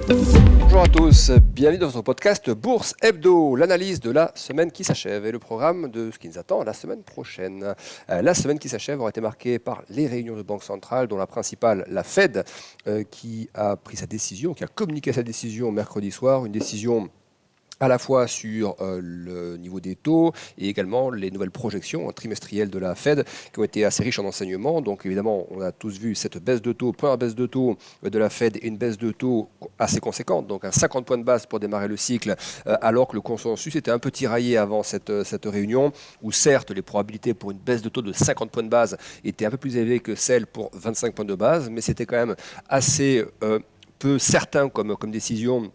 Bonjour à tous, bienvenue dans votre podcast Bourse Hebdo, l'analyse de la semaine qui s'achève et le programme de ce qui nous attend la semaine prochaine. La semaine qui s'achève aura été marquée par les réunions de banque centrale, dont la principale, la Fed, qui a pris sa décision, qui a communiqué sa décision mercredi soir, une décision à la fois sur le niveau des taux et également les nouvelles projections trimestrielles de la Fed qui ont été assez riches en enseignements. Donc évidemment, on a tous vu cette baisse de taux, première baisse de taux de la Fed et une baisse de taux assez conséquente, donc un 50 points de base pour démarrer le cycle, alors que le consensus était un peu tiraillé avant cette réunion, où certes les probabilités pour une baisse de taux de 50 points de base étaient un peu plus élevées que celles pour 25 points de base, mais c'était quand même assez peu certain comme décision.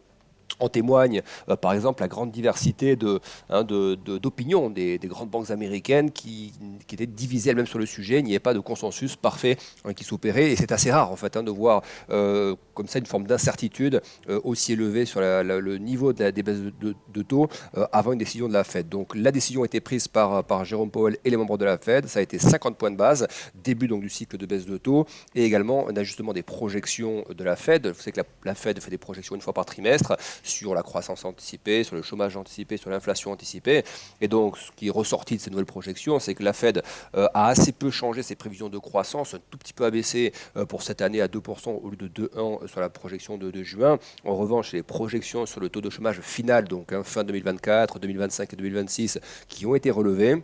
En témoigne, par exemple, la grande diversité d'opinions des grandes banques américaines qui étaient divisées elles-mêmes sur le sujet. Il n'y avait pas de consensus parfait qui s'opérait. Et c'est assez rare, en fait, de voir comme ça une forme d'incertitude aussi élevée sur le niveau des baisses de taux avant une décision de la Fed. Donc la décision a été prise par Jérôme Powell et les membres de la Fed. Ça a été 50 points de base, début donc du cycle de baisse de taux, et également un ajustement des projections de la Fed. Vous savez que la Fed fait des projections une fois par trimestre sur la croissance anticipée, sur le chômage anticipé, sur l'inflation anticipée. Et donc, ce qui est ressorti de ces nouvelles projections, c'est que la Fed a assez peu changé ses prévisions de croissance, un tout petit peu abaissé pour cette année à 2% au lieu de 2,1% sur la projection de juin. En revanche, les projections sur le taux de chômage final, donc fin 2024, 2025 et 2026, qui ont été relevées.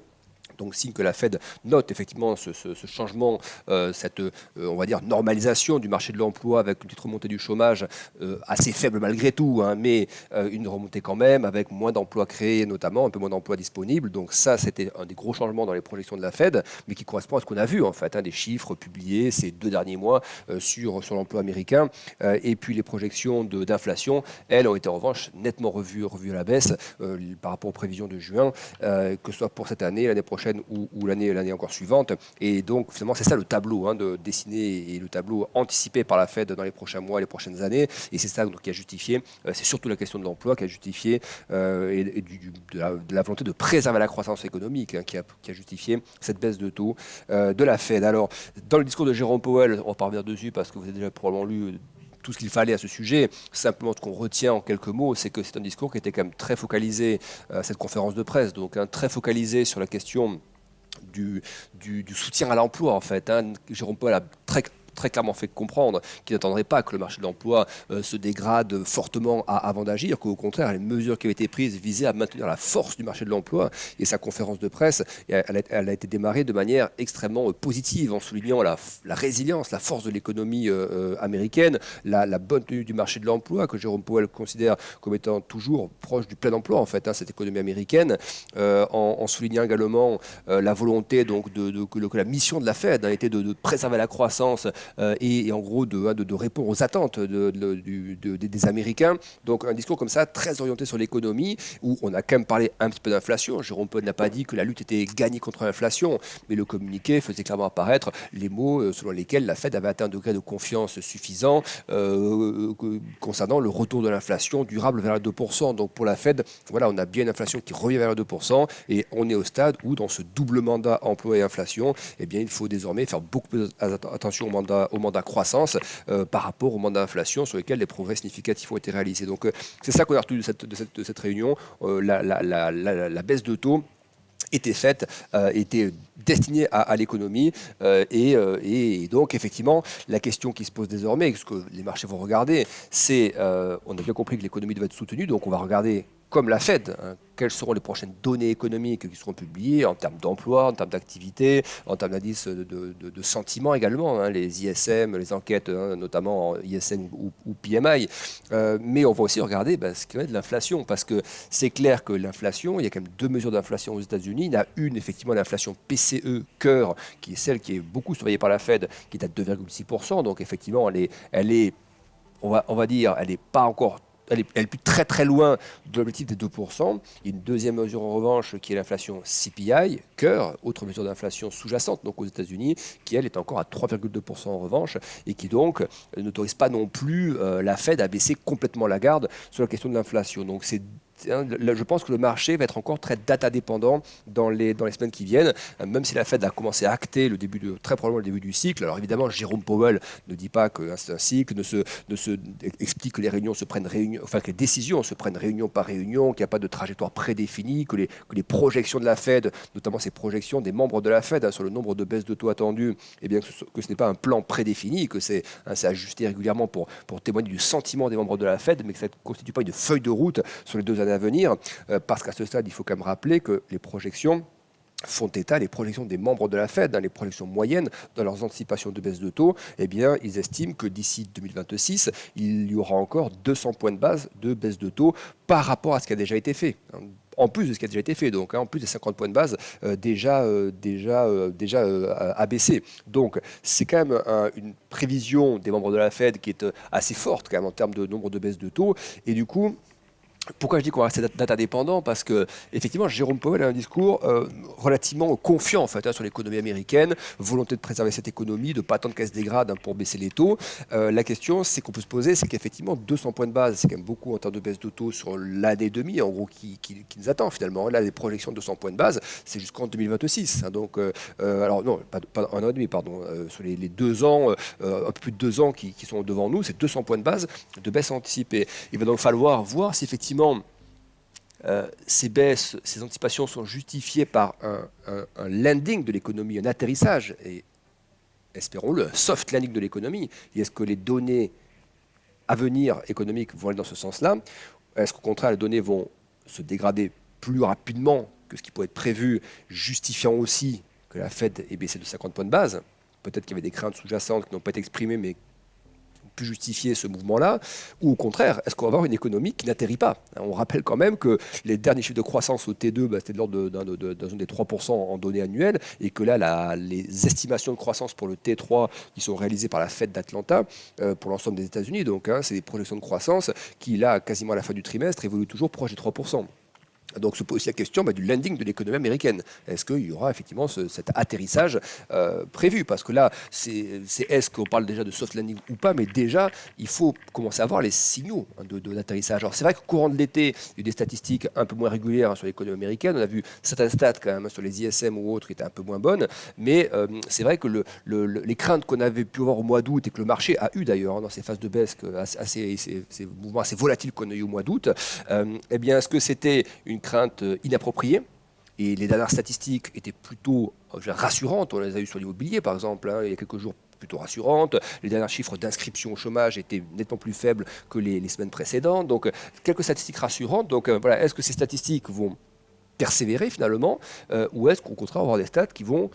Donc signe que la Fed note effectivement ce changement, cette on va dire normalisation du marché de l'emploi avec une petite remontée du chômage assez faible malgré tout, mais une remontée quand même avec moins d'emplois créés notamment, un peu moins d'emplois disponibles. Donc ça c'était un des gros changements dans les projections de la Fed, mais qui correspond à ce qu'on a vu en fait, des chiffres publiés ces 2 derniers mois sur l'emploi américain. Et puis les projections d'inflation, elles ont été en revanche nettement revues à la baisse par rapport aux prévisions de juin, que ce soit pour cette année, l'année prochaine ou l'année encore suivante. Et donc, finalement, c'est ça le tableau de dessiné et le tableau anticipé par la Fed dans les prochains mois, les prochaines années. Et c'est ça donc, qui a justifié, c'est surtout la question de l'emploi qui a justifié de la volonté de préserver la croissance économique qui a justifié cette baisse de taux de la Fed. Alors, dans le discours de Jérôme Powell, on va pas revenir dessus parce que vous avez déjà probablement lu tout ce qu'il fallait à ce sujet. Simplement, ce qu'on retient en quelques mots, c'est que c'est un discours qui était quand même très focalisé, cette conférence de presse, donc très focalisé sur la question du soutien à l'emploi, en fait. Jérôme Powell a très clairement fait comprendre qu'il n'attendrait pas que le marché de l'emploi se dégrade fortement avant d'agir, qu'au contraire, les mesures qui avaient été prises visaient à maintenir la force du marché de l'emploi. Et sa conférence de presse, elle a été démarrée de manière extrêmement positive, en soulignant la résilience, la force de l'économie américaine, la bonne tenue du marché de l'emploi, que Jérôme Powell considère comme étant toujours proche du plein emploi, en fait, cette économie américaine, en soulignant également la volonté donc, que la mission de la Fed était de préserver la croissance et en gros de répondre aux attentes des Américains. Donc un discours comme ça, très orienté sur l'économie, où on a quand même parlé un petit peu d'inflation. Jérôme Powell n'a pas dit que la lutte était gagnée contre l'inflation, mais le communiqué faisait clairement apparaître les mots selon lesquels la Fed avait atteint un degré de confiance suffisant concernant le retour de l'inflation durable vers les 2%. Donc pour la Fed, voilà, on a bien une inflation qui revient vers les 2%, et on est au stade où dans ce double mandat emploi et inflation, eh bien, il faut désormais faire beaucoup plus attention au mandat croissance par rapport au mandat inflation sur lesquels des progrès significatifs ont été réalisés. Donc c'est ça qu'on a retenu de cette réunion, la baisse de taux était destinée à l'économie et donc effectivement la question qui se pose désormais, ce que les marchés vont regarder, c'est on a bien compris que l'économie doit être soutenue, donc on va regarder comme la Fed, quelles seront les prochaines données économiques qui seront publiées en termes d'emploi, en termes d'activité, en termes d'indices de sentiment également, les ISM, les enquêtes, notamment ISM ou PMI. Mais on va aussi regarder ce qu'il y a de l'inflation, parce que c'est clair que l'inflation, il y a quand même 2 mesures d'inflation aux États-Unis. Il y en a une, effectivement, l'inflation PCE cœur, qui est celle qui est beaucoup surveillée par la Fed, qui est à 2,6%. Donc effectivement, elle est on va dire, elle n'est pas encore. Elle est plus très très loin de l'objectif des 2%. Il y a une deuxième mesure en revanche qui est l'inflation CPI, cœur, autre mesure d'inflation sous-jacente donc aux États-Unis, qui elle est encore à 3,2% en revanche, et qui donc n'autorise pas non plus la Fed à baisser complètement la garde sur la question de l'inflation. Donc c'est je pense que le marché va être encore très data dépendant dans les semaines qui viennent, même si la Fed a commencé à acter très probablement le début du cycle. Alors évidemment, Jérôme Powell ne dit pas que c'est un cycle, explique que les réunions se prennent que les décisions se prennent réunion par réunion, qu'il n'y a pas de trajectoire prédéfinie, que les projections de la Fed, notamment ces projections des membres de la Fed sur le nombre de baisses de taux attendues, eh bien que ce n'est pas un plan prédéfini, que c'est ajusté régulièrement pour témoigner du sentiment des membres de la Fed, mais que ça ne constitue pas une feuille de route sur les 2 années à venir, parce qu'à ce stade, il faut quand même rappeler que les projections font état, les projections des membres de la Fed, les projections moyennes dans leurs anticipations de baisse de taux, eh bien, ils estiment que d'ici 2026, il y aura encore 200 points de base de baisse de taux par rapport à ce qui a déjà été fait. En plus de ce qui a déjà été fait, donc en plus des 50 points de base déjà abaissés. Donc c'est quand même une prévision des membres de la Fed qui est assez forte quand même en termes de nombre de baisses de taux. Et du coup, pourquoi je dis qu'on reste data dépendant? Parce que effectivement, Jérôme Powell a un discours relativement confiant en fait, sur l'économie américaine, volonté de préserver cette économie, de ne pas attendre qu'elle se dégrade pour baisser les taux. La question, c'est qu'on peut se poser, c'est qu'effectivement 200 points de base, c'est quand même beaucoup en termes de baisse de taux sur l'année et demie, en gros, qui nous attend finalement. Là, les projections de 200 points de base, c'est jusqu'en 2026. Donc, alors non, pas un an et demi, pardon, sur les 2 ans, un peu plus de 2 ans qui sont devant nous, c'est 200 points de base de baisse anticipée. Il va donc falloir voir si effectivement ces baisses, ces anticipations sont justifiées par un landing de l'économie, un atterrissage, et espérons-le, soft landing de l'économie. Et est-ce que les données à venir économiques vont aller dans ce sens-là? Est-ce qu'au contraire, les données vont se dégrader plus rapidement que ce qui pourrait être prévu, justifiant aussi que la Fed ait baissé de 50 points de base? Peut-être qu'il y avait des craintes sous-jacentes qui n'ont pas été exprimées, mais pu justifier ce mouvement-là, ou au contraire, est-ce qu'on va avoir une économie qui n'atterrit pas? On rappelle quand même que les derniers chiffres de croissance au T2, c'était de l'ordre d'un zone des 3% en données annuelles, et que là, les estimations de croissance pour le T3 qui sont réalisées par la Fed d'Atlanta pour l'ensemble des États-Unis, donc c'est des projections de croissance qui, là, quasiment à la fin du trimestre, évoluent toujours proche des 3%. Donc se pose aussi la question du landing de l'économie américaine. Est-ce qu'il y aura effectivement cet atterrissage prévu? Parce que là, est-ce qu'on parle déjà de soft landing ou pas? Mais déjà, il faut commencer à voir les signaux d'atterrissage. Alors c'est vrai qu'au courant de l'été, il y a eu des statistiques un peu moins régulières sur l'économie américaine. On a vu certaines stats quand même sur les ISM ou autres qui étaient un peu moins bonnes. Mais c'est vrai que les craintes qu'on avait pu avoir au mois d'août et que le marché a eu d'ailleurs dans ces phases de baisse, ces mouvements assez volatiles qu'on a eu au mois d'août, eh bien, est-ce que c'était une crainte inappropriée? Et les dernières statistiques étaient plutôt rassurantes. On les a eues sur l'immobilier, par exemple, il y a quelques jours, plutôt rassurantes. Les derniers chiffres d'inscription au chômage étaient nettement plus faibles que les semaines précédentes. Donc, quelques statistiques rassurantes. Donc, voilà, est-ce que ces statistiques vont persévérer finalement, ou est-ce qu'au contraire on va avoir des stats qui vont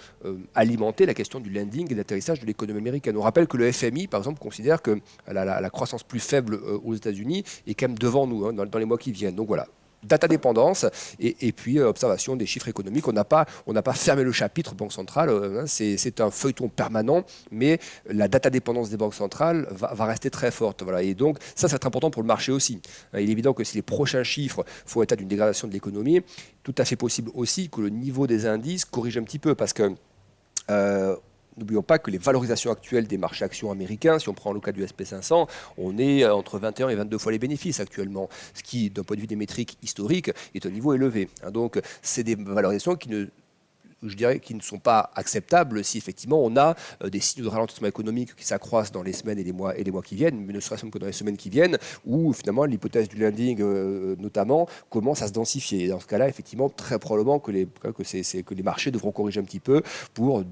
alimenter la question du landing et de l'atterrissage de l'économie américaine? On rappelle que le FMI, par exemple, considère que la croissance plus faible aux États-Unis est quand même devant nous dans les mois qui viennent. Donc voilà. Data dépendance et puis observation des chiffres économiques. On n'a pas fermé le chapitre Banque centrale, c'est un feuilleton permanent, mais la data dépendance des banques centrales va rester très forte. Voilà. Et donc ça va être important pour le marché aussi. Il est évident que si les prochains chiffres font état d'une dégradation de l'économie, tout à fait possible aussi que le niveau des indices corrige un petit peu, parce que n'oublions pas que les valorisations actuelles des marchés actions américains, si on prend le cas du SP500, on est entre 21 et 22 fois les bénéfices actuellement, ce qui, d'un point de vue des métriques historiques, est un niveau élevé. Donc, c'est des valorisations qui ne sont pas acceptables si effectivement on a des signes de ralentissement économique qui s'accroissent dans les semaines et les mois qui viennent, mais ne serait-ce que dans les semaines qui viennent, où finalement l'hypothèse du landing notamment commence à se densifier. Et dans ce cas-là, effectivement, très probablement que les marchés devront corriger un petit peu pour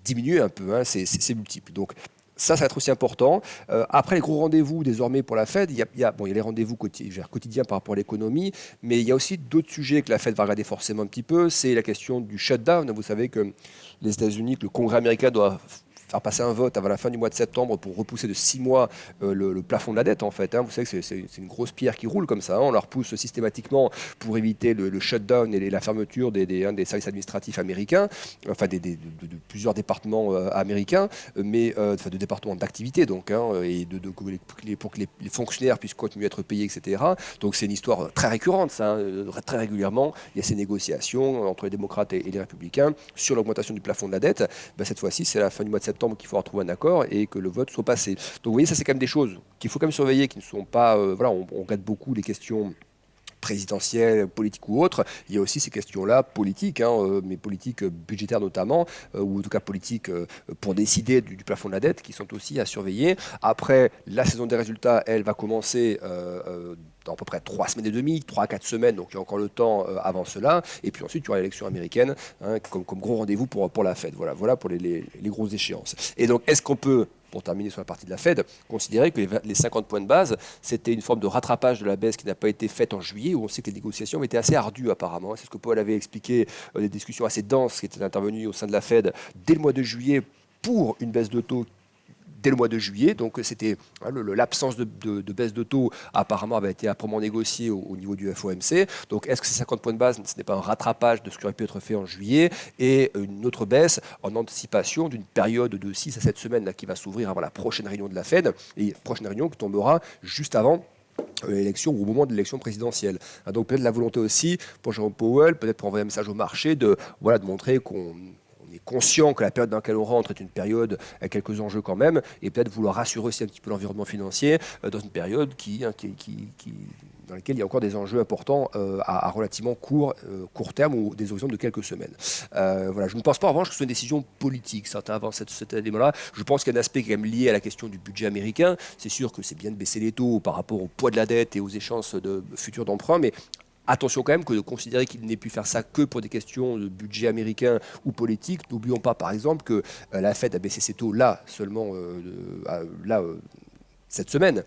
diminuer un peu ces multiples. Donc ça va être aussi important. Après les gros rendez-vous désormais pour la Fed, il y a les rendez-vous quotidiens par rapport à l'économie, mais il y a aussi d'autres sujets que la Fed va regarder forcément un petit peu. C'est la question du shutdown. Vous savez que les États-Unis, que le Congrès américain doit faire passer un vote avant la fin du mois de septembre pour repousser de 6 mois le plafond de la dette en fait. Vous savez que c'est une grosse pierre qui roule comme ça. On la repousse systématiquement pour éviter le shutdown et la fermeture des services administratifs américains, enfin de plusieurs départements américains, mais de départements d'activité donc, et pour que les fonctionnaires puissent continuer à être payés, etc. Donc c'est une histoire très récurrente, ça. Très régulièrement, il y a ces négociations entre les démocrates et les républicains sur l'augmentation du plafond de la dette. Cette fois-ci, c'est à la fin du mois de septembre qu'il faudra trouver un accord et que le vote soit passé. Donc vous voyez, ça c'est quand même des choses qu'il faut quand même surveiller, qui ne sont pas... on regarde beaucoup les questions présidentielle, politique ou autre, il y a aussi ces questions-là politiques, mais politiques budgétaires notamment, ou en tout cas politiques pour décider du plafond de la dette, qui sont aussi à surveiller. Après, la saison des résultats, elle va commencer dans à peu près 3 semaines et demie, 3 à 4 semaines, donc il y a encore le temps avant cela. Et puis ensuite, il y aura l'élection américaine comme gros rendez-vous pour la Fed. Voilà pour les grosses échéances. Et donc, est-ce qu'on peut, pour terminer sur la partie de la Fed, considérer que les 50 points de base, c'était une forme de rattrapage de la baisse qui n'a pas été faite en juillet, où on sait que les négociations ont été assez ardues apparemment. C'est ce que Paul avait expliqué, des discussions assez denses qui étaient intervenues au sein de la Fed dès le mois de juillet pour une baisse de taux dès le mois de juillet. Donc c'était l'absence de baisse de taux apparemment avait été âprement négociée au niveau du FOMC. Donc est-ce que ces 50 points de base, ce n'est pas un rattrapage de ce qui aurait pu être fait en juillet et une autre baisse en anticipation d'une période de 6 à 7 semaines là, qui va s'ouvrir avant la prochaine réunion de la Fed, et prochaine réunion qui tombera juste avant l'élection ou au moment de l'élection présidentielle. Donc peut-être la volonté aussi pour Jérôme Powell, peut-être pour envoyer un message au marché de montrer qu'on est conscient que la période dans laquelle on rentre est une période avec quelques enjeux quand même, et peut-être vouloir rassurer aussi un petit peu l'environnement financier dans une période dans laquelle il y a encore des enjeux importants à relativement court terme ou des horizons de quelques semaines. Je ne pense pas en revanche que ce soit une décision politique. Certains avancent cet élément-là. Je pense qu'il y a un aspect qui est quand même lié à la question du budget américain. C'est sûr que c'est bien de baisser les taux par rapport au poids de la dette et aux échéances futures d'emprunt, mais attention quand même que de considérer qu'il n'ait pu faire ça que pour des questions de budget américain ou politique. N'oublions pas par exemple que la Fed a baissé ses taux seulement cette semaine.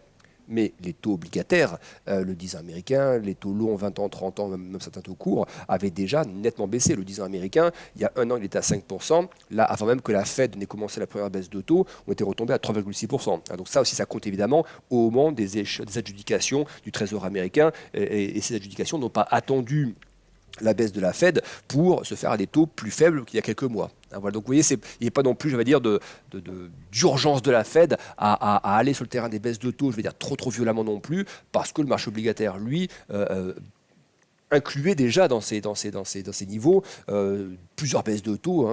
Mais les taux obligataires, le 10 ans américain, les taux longs 20 ans, 30 ans, même certains taux courts, avaient déjà nettement baissé. Le 10 ans américain, il y a un an, il était à 5%. Là, avant même que la Fed n'ait commencé la première baisse de taux, on était retombé à 3,6%. Donc ça aussi, ça compte évidemment au moment des adjudications du Trésor américain. Et ces adjudications n'ont pas attendu la baisse de la Fed pour se faire à des taux plus faibles qu'il y a quelques mois. Donc vous voyez, il n'y a pas non plus, d'urgence de la Fed à aller sur le terrain des baisses de taux, trop violemment non plus, parce que le marché obligataire, lui, incluait déjà dans ces niveaux plusieurs baisses de taux,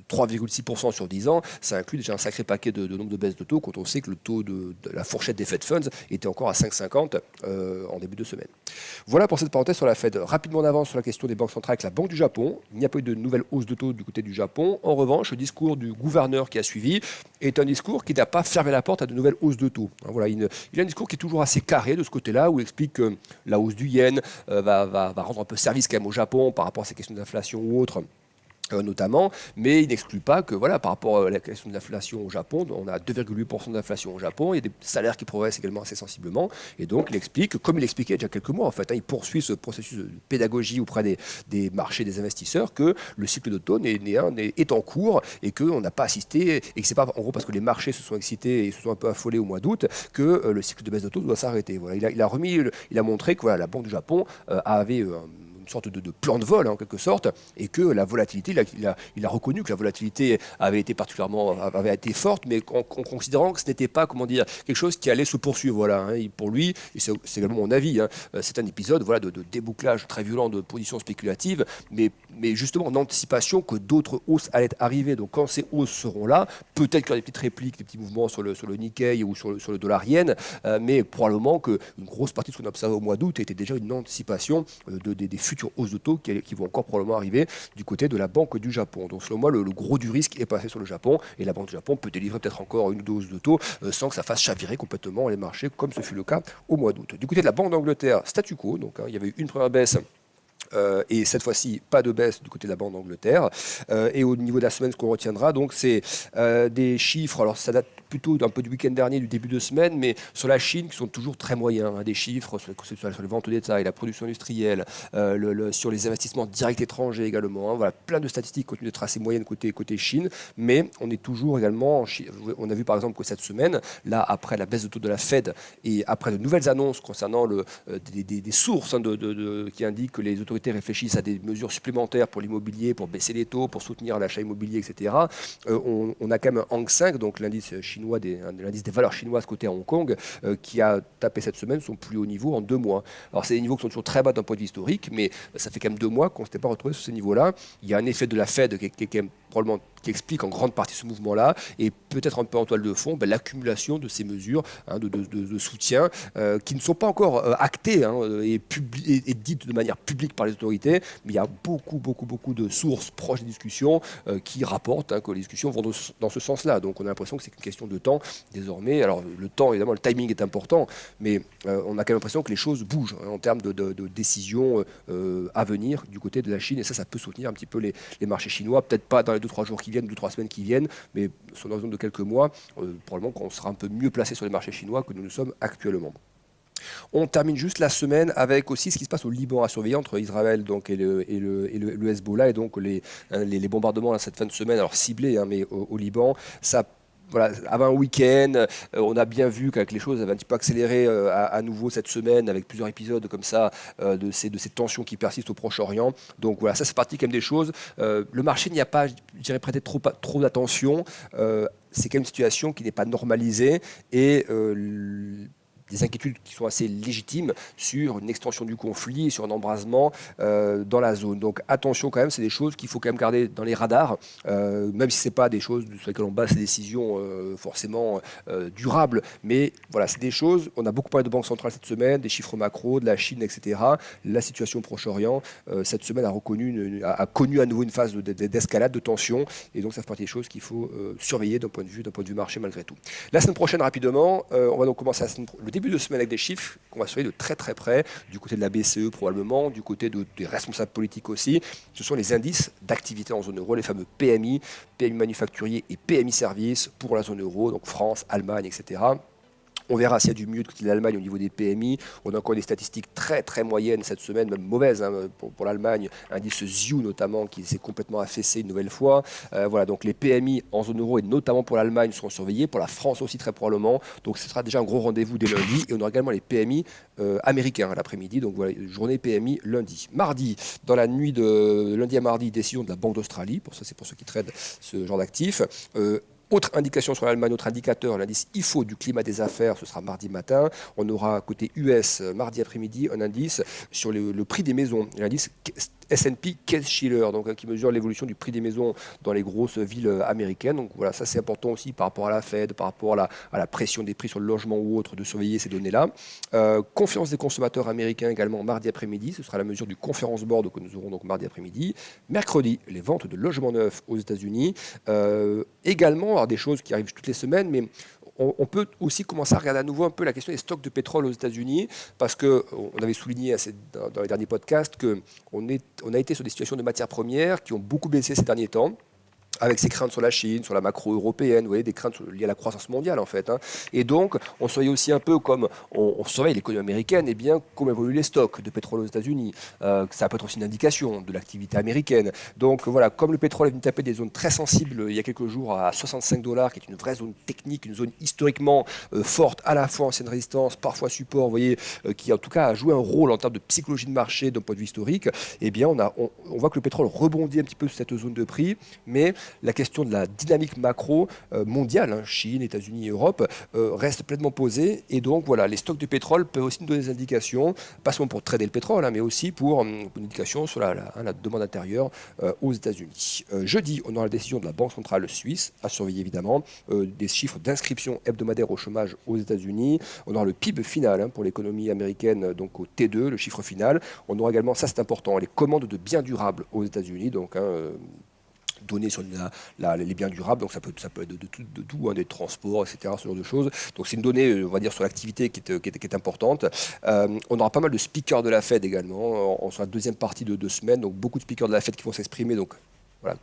3,6% sur 10 ans, ça inclut déjà un sacré paquet de nombre de baisses de taux quand on sait que le taux de la fourchette des Fed Funds était encore à 5,50 en début de semaine. Voilà pour cette parenthèse sur la Fed. Rapidement en avance sur la question des banques centrales avec la Banque du Japon. Il n'y a pas eu de nouvelle hausse de taux du côté du Japon. En revanche, le discours du gouverneur qui a suivi est un discours qui n'a pas fermé la porte à de nouvelles hausses de taux. Il a un discours qui est toujours assez carré de ce côté-là, où il explique que la hausse du yen va rendre un peu service quand même au Japon par rapport à ces questions d'inflation ou autres. Notamment, mais il n'exclut pas que par rapport à la question de l'inflation au Japon, on a 2,8% d'inflation au Japon, il y a des salaires qui progressent également assez sensiblement, et donc il explique, comme il expliquait déjà quelques mois en fait, il poursuit ce processus de pédagogie auprès des marchés, des investisseurs, que le cycle d'automne est en cours et qu'on n'a pas assisté, et que c'est pas en gros parce que les marchés se sont excités et se sont un peu affolés au mois d'août que le cycle de baisse de taux doit s'arrêter. Il a montré que la Banque du Japon avait une sorte de plan de vol en quelque sorte, et que la volatilité, il a reconnu que la volatilité avait été forte, mais en considérant que ce n'était pas quelque chose qui allait se poursuivre. Pour lui, et c'est également mon avis, c'est un épisode de débouclage très violent de positions spéculatives, mais justement en anticipation que d'autres hausses allaient arriver. Donc quand ces hausses seront là, peut-être qu'il y aura des petites répliques, des petits mouvements sur le Nikkei ou sur le dollar yen, mais probablement qu'une grosse partie de ce qu'on a observé au mois d'août était déjà une anticipation des futures hausses de taux qui vont encore probablement arriver du côté de la Banque du Japon. Donc selon moi, le gros du risque est passé sur le Japon, et la Banque du Japon peut délivrer peut-être encore une ou deux hausses de taux sans que ça fasse chavirer complètement les marchés, comme ce fut le cas au mois d'août. Du côté de la Banque d'Angleterre, statu quo, donc il y avait eu une première baisse. Et cette fois-ci, pas de baisse du côté de la Banque d'Angleterre. Et au niveau de la semaine, ce qu'on retiendra, donc, c'est des chiffres. Alors, ça date plutôt d'un peu du week-end dernier, du début de semaine, mais sur la Chine, qui sont toujours très moyens. Des chiffres sur les ventes au détail, la production industrielle, sur les investissements directs étrangers également. Plein de statistiques continuent d'être assez moyennes côté Chine, mais on est toujours également. On a vu par exemple que cette semaine, là, après la baisse de taux de la Fed et après de nouvelles annonces concernant des sources qui indiquent que les autorités réfléchissent à des mesures supplémentaires pour l'immobilier, pour baisser les taux, pour soutenir l'achat immobilier, etc. On a quand même un Hang Seng, donc l'indice l'indice des valeurs chinoises coté à Hong Kong, qui a tapé cette semaine son plus haut niveau en 2 mois. Alors c'est des niveaux qui sont toujours très bas d'un point de vue historique, mais ça fait quand même 2 mois qu'on ne s'était pas retrouvé sur ces niveaux-là. Il y a un effet de la Fed qui est quand même probablement qui explique en grande partie ce mouvement-là, et peut-être un peu en toile de fond l'accumulation de ces mesures de soutien qui ne sont pas encore actées et dites de manière publique par les autorités, mais il y a beaucoup de sources proches des discussions qui rapportent que les discussions vont dans ce sens-là. Donc on a l'impression que c'est une question de temps désormais. Alors le temps, évidemment, le timing est important, mais on a quand même l'impression que les choses bougent en termes de décisions à venir du côté de la Chine, et ça peut soutenir un petit peu les marchés chinois, peut-être pas dans les 2-3 jours qui viennent, 2-3 semaines qui viennent, mais sur une zone de quelques mois, probablement qu'on sera un peu mieux placé sur les marchés chinois que nous le sommes actuellement. On termine juste la semaine avec aussi ce qui se passe au Liban à surveiller entre Israël donc, et le Hezbollah, et donc les bombardements cette fin de semaine, alors ciblés, mais au Liban, ça. Voilà, avant un week-end, on a bien vu que les choses avaient un petit peu accéléré à nouveau cette semaine, avec plusieurs épisodes comme ça de ces tensions qui persistent au Proche-Orient. Donc voilà, ça c'est parti quand même des choses. Le marché n'y a pas, je dirais, prêté trop d'attention. C'est quand même une situation qui n'est pas normalisée, et des inquiétudes qui sont assez légitimes sur une extension du conflit, sur un embrasement dans la zone. Donc attention quand même, c'est des choses qu'il faut quand même garder dans les radars, même si ce n'est pas des choses sur lesquelles on base ces décisions forcément durables. Mais voilà, c'est des choses, on a beaucoup parlé de banque centrale cette semaine, des chiffres macro, de la Chine, etc. La situation au Proche-Orient, cette semaine a connu à nouveau une phase d'escalade, de tension, et donc ça fait partie des choses qu'il faut surveiller d'un point de vue marché malgré tout. La semaine prochaine, rapidement, on va donc commencer le début de semaine avec des chiffres qu'on va surveiller de très très près, du côté de la BCE probablement, du côté des responsables politiques aussi. Ce sont les indices d'activité en zone euro, les fameux PMI, PMI manufacturier et PMI services pour la zone euro, donc France, Allemagne, etc. On verra s'il y a du mieux du côté de l'Allemagne au niveau des PMI. On a encore des statistiques très très moyennes cette semaine, même mauvaises pour l'Allemagne. Indice ZIU notamment qui s'est complètement affaissé une nouvelle fois. Voilà, donc les PMI en zone euro et notamment pour l'Allemagne seront surveillés, pour la France aussi très probablement. Donc ce sera déjà un gros rendez-vous dès lundi. Et on aura également les PMI américains l'après-midi. Donc voilà, journée PMI lundi. Mardi, dans la nuit de lundi à mardi, décision de la Banque d'Australie. C'est pour ceux qui tradent ce genre d'actifs. Autre indication sur l'Allemagne, autre indicateur, l'indice IFO du climat des affaires, ce sera mardi matin. On aura côté US, mardi après-midi, un indice sur le prix des maisons, l'indice S&P Case-Shiller, donc qui mesure l'évolution du prix des maisons dans les grosses villes américaines. Donc voilà, ça c'est important aussi par rapport à la Fed, par rapport à la pression des prix sur le logement ou autre, de surveiller ces données-là. Confiance des consommateurs américains également mardi après-midi, ce sera la mesure du Conference Board que nous aurons donc mardi après-midi. Mercredi, les ventes de logements neufs aux États-Unis. Également, alors des choses qui arrivent toutes les semaines, mais on peut aussi commencer à regarder à nouveau un peu la question des stocks de pétrole aux États-Unis, parce qu'on avait souligné dans les derniers podcasts qu'on a été sur des situations de matières premières qui ont beaucoup baissé ces derniers temps, avec ces craintes sur la Chine, sur la macro européenne, vous voyez, des craintes liées à la croissance mondiale en fait. Et donc, on surveille aussi un peu comme on surveille l'économie américaine, et bien comment évoluent les stocks de pétrole aux États-Unis. Ça peut être aussi une indication de l'activité américaine. Donc voilà, comme le pétrole est venu taper des zones très sensibles il y a quelques jours à $65, qui est une vraie zone technique, une zone historiquement forte, à la fois ancienne résistance, parfois support, vous voyez, qui en tout cas a joué un rôle en termes de psychologie de marché d'un point de vue historique, eh bien on voit que le pétrole rebondit un petit peu sur cette zone de prix, mais la question de la dynamique macro mondiale, Chine, États-Unis et Europe, reste pleinement posée. Et donc, voilà, les stocks de pétrole peuvent aussi nous donner des indications, pas seulement pour trader le pétrole, mais aussi pour une indication sur la demande intérieure aux États-Unis. Jeudi, on aura la décision de la Banque centrale suisse, à surveiller évidemment, des chiffres d'inscription hebdomadaire au chômage aux États-Unis. On aura le PIB final pour l'économie américaine, donc au T2, le chiffre final. On aura également, ça c'est important, les commandes de biens durables aux États-Unis, donc données sur les biens durables, donc ça peut être de tout, des transports, etc., ce genre de choses. Donc c'est une donnée, on va dire, sur l'activité qui est importante. On aura pas mal de speakers de la Fed également, sur la deuxième partie de 2 semaines, donc beaucoup de speakers de la Fed qui vont s'exprimer, donc voilà.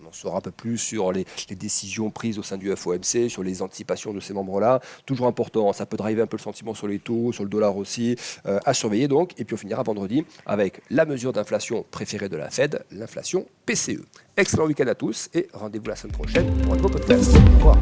On en saura un peu plus sur les décisions prises au sein du FOMC, sur les anticipations de ces membres-là. Toujours important, ça peut driver un peu le sentiment sur les taux, sur le dollar aussi, à surveiller donc. Et puis on finira vendredi avec la mesure d'inflation préférée de la Fed, l'inflation PCE. Excellent week-end à tous et rendez-vous la semaine prochaine pour un nouveau podcast. Au revoir.